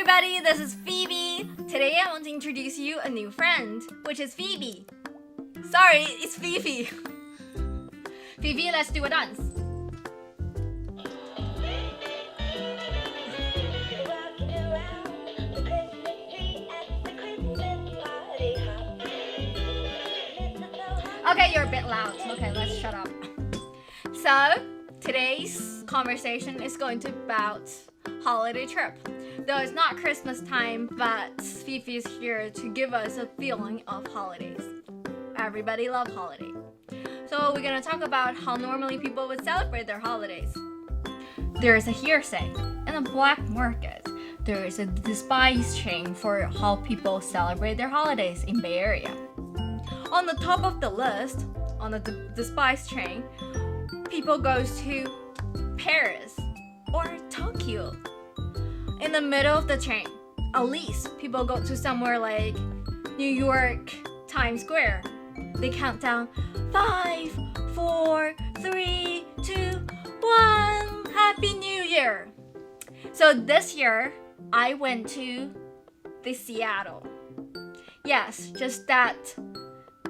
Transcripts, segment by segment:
everybody, this is Phoebe. Today I want to introduce you a new friend, which is Phoebe. Sorry, it's Phoebe. Phoebe, let's do a dance. Okay, you're a bit loud. Okay, let's shut up. So, today's conversation is going to be about holiday trip. Though it's not Christmas time, but Fifi is here to give us a feeling of holidays. Everybody loves holiday. So we're gonna talk about how normally people would celebrate their holidays. There is a hearsay. In the black market, there is a despised chain for how people celebrate their holidays in Bay Area. On the top of the list, on the despised chain, people goes to Paris or Tokyo. In the middle of the chain, at least people go to somewhere like New York, Times Square. They count down 5, 4, 3, 2, 1. Happy New Year! So this year, I went to the Seattle. Yes, just that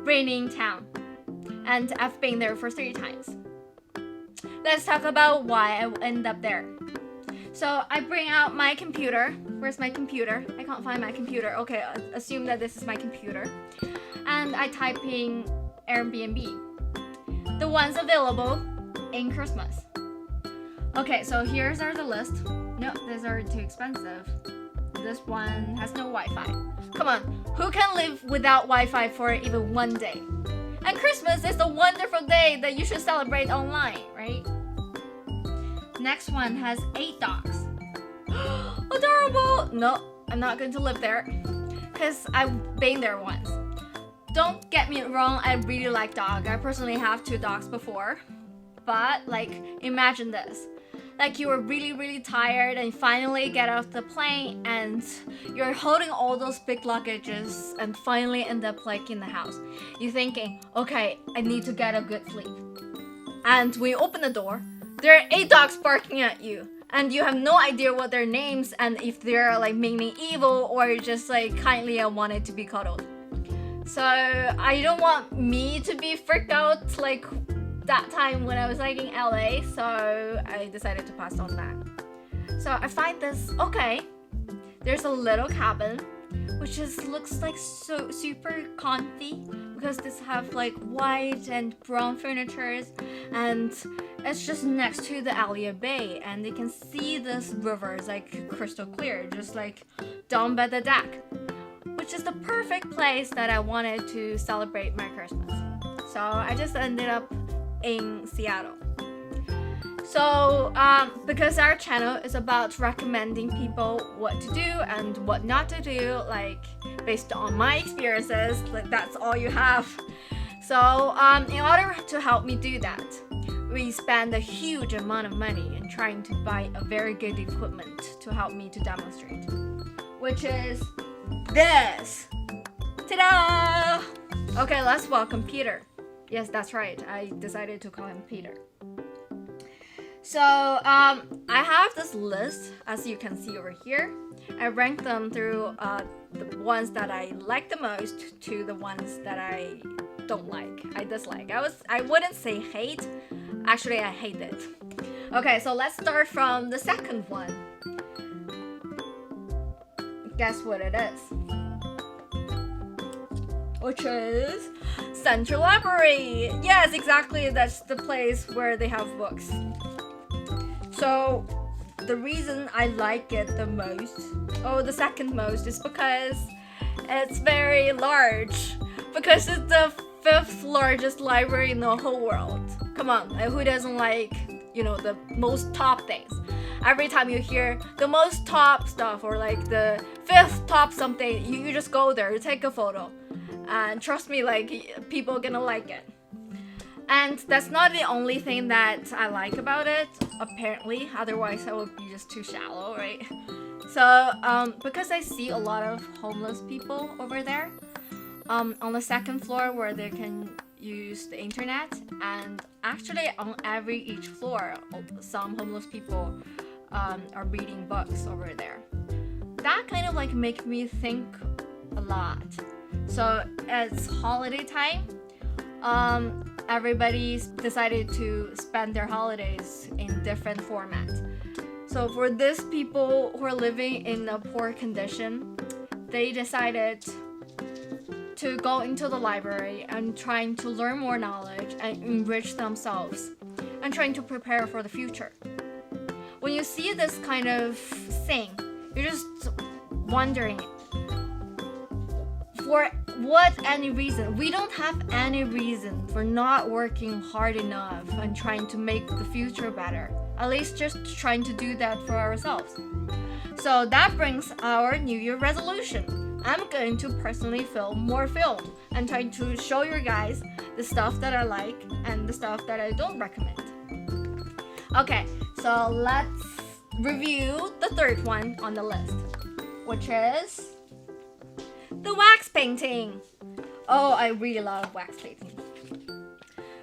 raining town. And I've been there for 3 times. Let's talk about why I ended up there. So I bring out my computer. Where's my computer? I can't find my computer. Okay, assume that this is my computer. And I type in Airbnb. The ones available in Christmas. Okay, so here's the list. No, these are too expensive. This one has no Wi-Fi. Come on, who can live without Wi-Fi for even one day? And Christmas is a wonderful day that you should celebrate online, right? Next one has 8 dogs. Adorable! No, I'm not going to live there because I've been there once. Don't get me wrong, I really like dogs. I personally have 2 dogs before. But like, imagine this. Like you were really tired and finally get off the plane and you're holding all those big luggages and finally end up like in the house. You're thinking, okay, I need to get a good sleep. And when you open the door, there are 8 dogs barking at you. And you have no idea what their names and if they're like meaning evil or just like kindly wanted to be cuddled. So I don't want me to be freaked out like that time when I was like in LA, so I decided to pass on that. So I find this, okay, there's a little cabin which just looks like so super comfy because this have like white and brown furnitures and it's just next to the Alia Bay and they can see this river is like crystal clear, just like down by the deck, which is the perfect place that I wanted to celebrate my Christmas. So I just ended up in Seattle. So because our channel is about recommending people what to do and what not to do, like based on my experiences, like that's all you have. So in order to help me do that, we spend a huge amount of money in trying to buy a very good equipment to help me to demonstrate, which is this. Ta-da! Okay, let's welcome Peter. Yes, that's right. I decided to call him Peter. So I have this list, as you can see over here. I ranked them through the ones that I like the most to the ones that I don't like, I dislike. I wouldn't say hate. Actually, I hate it. Okay, so let's start from the second one. Guess what it is? Which is Central Library. Yes, exactly. That's the place where they have books. So the reason I like it the most, the second most, is because it's very large. Because it's the 5th largest library in the whole world. Come on, who doesn't like, the most top things? Every time you hear the most top stuff or like the 5th top something, you just go there, you take a photo. And trust me, like, people are gonna like it. And that's not the only thing that I like about it, apparently. Otherwise, I would be just too shallow, right? So, because I see a lot of homeless people over there, on the 2nd floor where they can use the internet, and actually on each floor, some homeless people are reading books over there. That of like make me think a lot. So it's holiday time. Everybody's decided to spend their holidays in different formats. So for these people who are living in a poor condition, they decided to go into the library and trying to learn more knowledge and enrich themselves and trying to prepare for the future. When you see this kind of thing, you're just wondering, for what any reason? We don't have any reason for not working hard enough and trying to make the future better. At least just trying to do that for ourselves. So that brings our New Year resolution. I'm going to personally film more film and try to show you guys the stuff that I like and the stuff that I don't recommend. Okay, so let's review the third one on the list, which is the wax painting. Oh, I really love wax painting.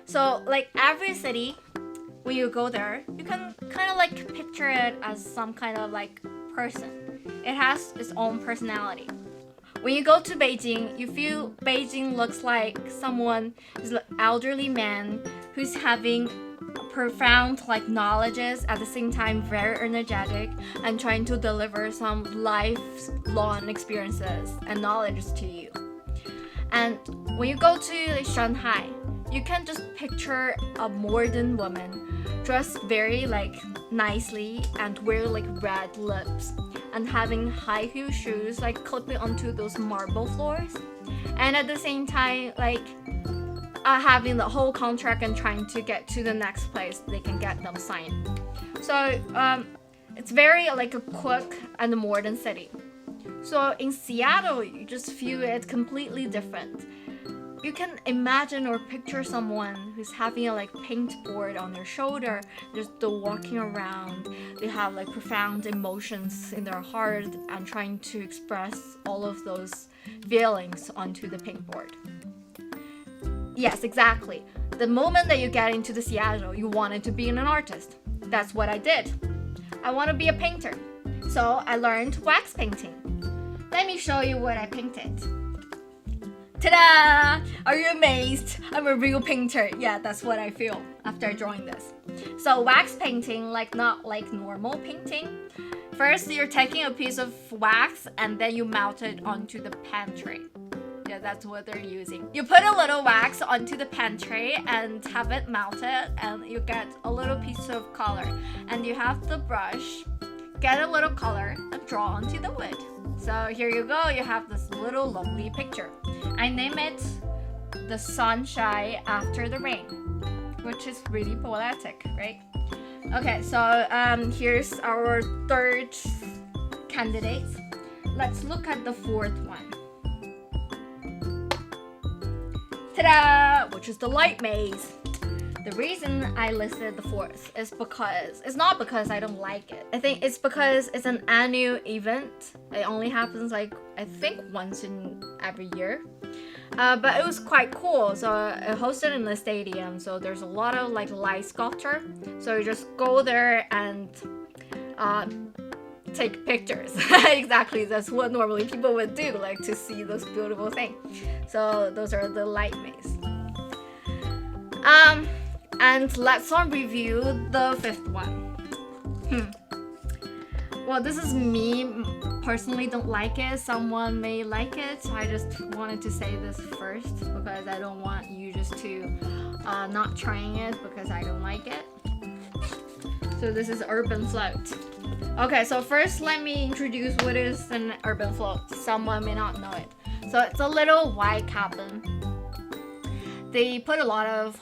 So like every city, when you go there, you can kind of like picture it as some kind of like person. It has its own personality. When you go to Beijing, you feel Beijing looks like someone is an elderly man who's having profound like knowledges, at the same time very energetic and trying to deliver some lifelong experiences and knowledge to you. And when you go to Shanghai, you can just picture a modern woman dressed very like nicely and wear like red lips and having high heel shoes like clipping onto those marble floors, and at the same time like having the whole contract and trying to get to the next place they can get them signed. So it's very like a quick and modern city. So in Seattle, you just feel it completely different. You can imagine or picture someone who's having a like paint board on their shoulder, just walking around. They have like profound emotions in their heart and trying to express all of those feelings onto the paint board. Yes, exactly. The moment that you get into the Seattle, you wanted to be an artist. That's what I did. I want to be a painter. So I learned wax painting. Let me show you what I painted. Ta-da! Are you amazed? I'm a real painter. Yeah, that's what I feel after drawing this. So wax painting, like not like normal painting. First, you're taking a piece of wax and then you melt it onto the pen tray. Yeah, that's what they're using. You put a little wax onto the pen tray and have it melted, and you get a little piece of color. And you have the brush, get a little color and draw onto the wood. So here you go, you have this little lovely picture. I name it The Sunshine After the Rain, which is really poetic, right? Okay, so here's our third candidate. Let's look at the fourth one. Ta-da! Which is the light maze. The reason I listed the fourth is because it's not because I don't like it. I think it's because it's an annual event. It only happens like I think once in every year. But it was quite cool. So it hosted in the stadium. So there's a lot of like light sculpture. So you just go there and take pictures. Exactly, that's what normally people would do, like to see this beautiful thing. So those are the light maze. And let's review the fifth one. Well, this is me personally don't like it. Someone may like it. I just wanted to say this first because I don't want you just to not trying it because I don't like it. So this is urban float. Okay, so first let me introduce what is an urban float. Someone may not know it. So it's a little white cabin. They put a lot of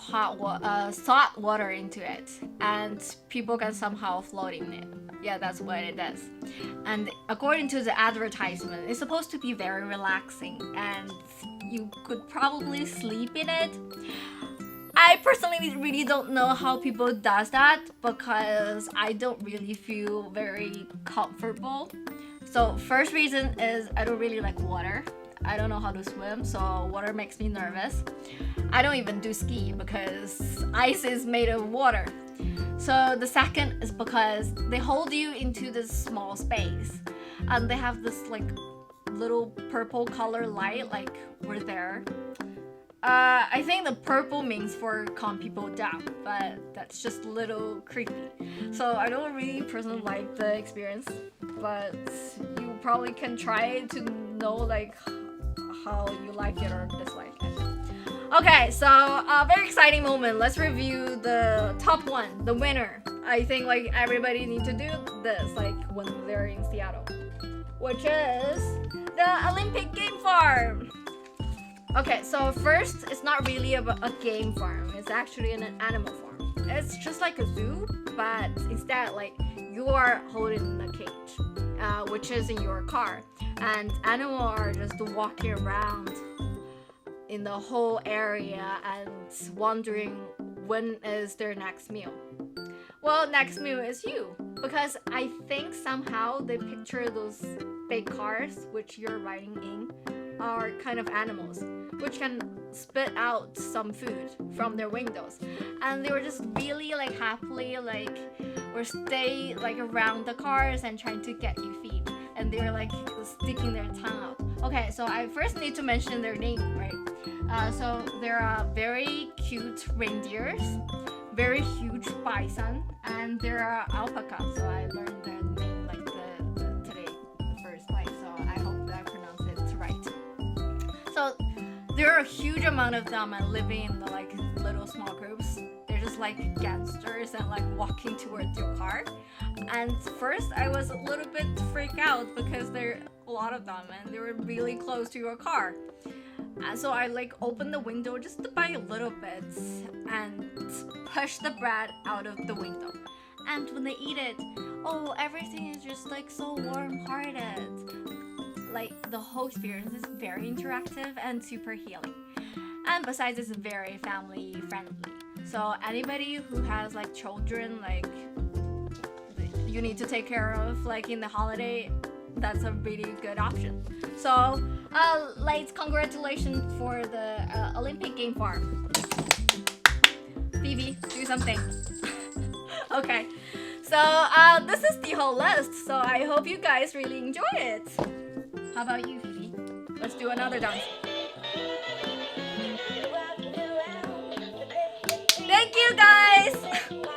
salt water into it, and people can somehow float in it. Yeah, that's what it is. And according to the advertisement, it's supposed to be very relaxing, and you could probably sleep in it. I personally really don't know how people does that because I don't really feel very comfortable. So first reason is I don't really like water. I don't know how to swim, so water makes me nervous. I don't even do ski because ice is made of water. So the second is because they hold you into this small space. and they have this like little purple color light, like we're there. I think the purple means for calm people down, but that's just a little creepy. So I don't really personally like the experience, but you probably can try to know like how you like it or dislike it. Okay, so a very exciting moment. Let's review the top one, the winner. I think like everybody need to do this like when they're in Seattle, which is the Olympic Game Farm. Okay, so first, it's not really a game farm. It's actually an animal farm. It's just like a zoo, but instead, like you are holding a cage, which is in your car, and animals are just walking around in the whole area and wondering when is their next meal. Well, next meal is you, because I think somehow they picture those big cars which you're riding in are kind of animals which can spit out some food from their windows, and they were just really like happily like or stay like around the cars and trying to get you feed, and they were like sticking their tongue out. Okay, so I first need to mention their name, right? So there are very cute reindeers, very huge bison, and there are alpaca. So I learned their name like today first, like, so I hope that I pronounce it right. So there are a huge amount of them and living in the like little small groups. They're just like gangsters and like walking towards your car. And first I was a little bit freaked out because there are a lot of them and they were really close to your car. And so I like opened the window just by a little bit and push the bread out of the window. And when they eat it, oh, everything is just like so warm-hearted. Like the whole experience is very interactive and super healing. And besides, it's very family friendly. So anybody who has like children, like you need to take care of, like in the holiday, that's a really good option. So let's congratulations for the Olympic Game Farm. Phoebe, do something. Okay, so this is the whole list. So I hope you guys really enjoy it. How about you, Phoebe? Let's do another dance. Thank you, guys!